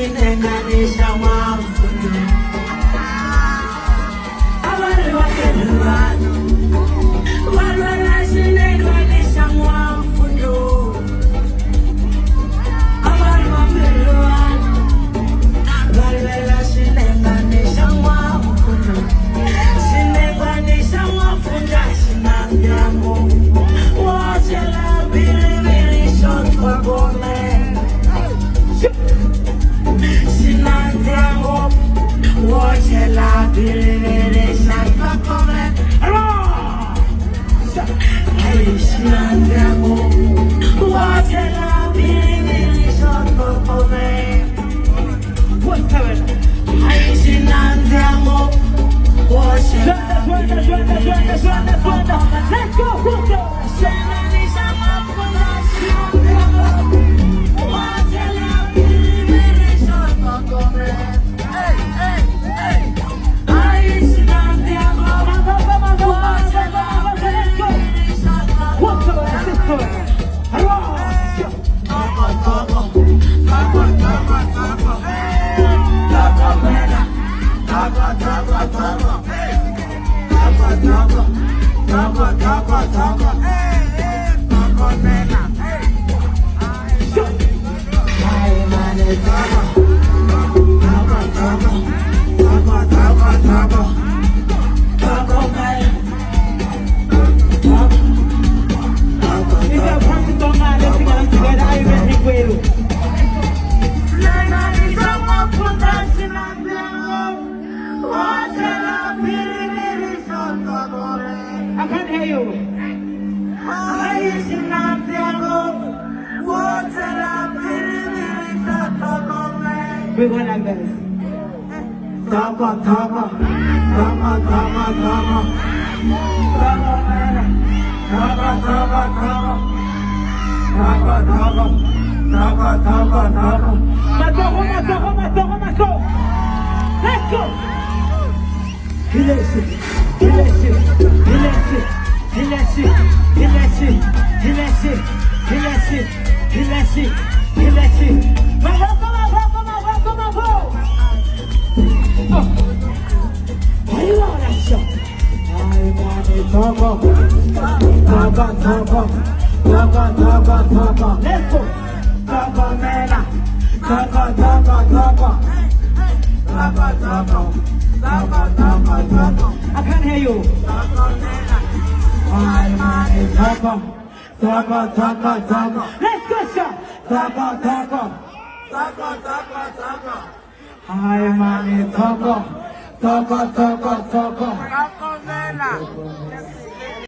Shinenganisha mafundo abari bakelelwana balwela shinenganisha mafundo abari bakelelwana balwela shinenganisha mafundo shinenganisha mafundo shinanyango wachela bilibili shotwa gome Sinantiango, wachela bilibili shotwa gome Hey, Sinantiango, wachela bilibili shotwa gome Hey, Sinantiango, wachela bilibili shotwa gome Let's go, Shinenganisha mafundo shinantiango wachela bilibili shotwa gome Hey, hey, hey Ay, Shinantiango, wachela bilibili shotwa gome I can't hear you. We're going like this. Taga, taga, taga, taga, taga. Taga, taga, taga, taga, taga. Taga, taga, taga, taga, taga. Let's go. Hilesi, hilesi, hilesi, hilesi, hilesi, hilesi, hilesi, hilesi, hilesi. Come on. Are you on that show? I want it, taga, taga, taga, taga, taga, taga. Let's go. Taga, mena, taga, taga, taga, taga, taga. I can't hear you. I want it, taga, taga, taga, taga. Let's go, sir. Taga, taga, taga, taga, taga. I want it, taga, taga, taga, taga.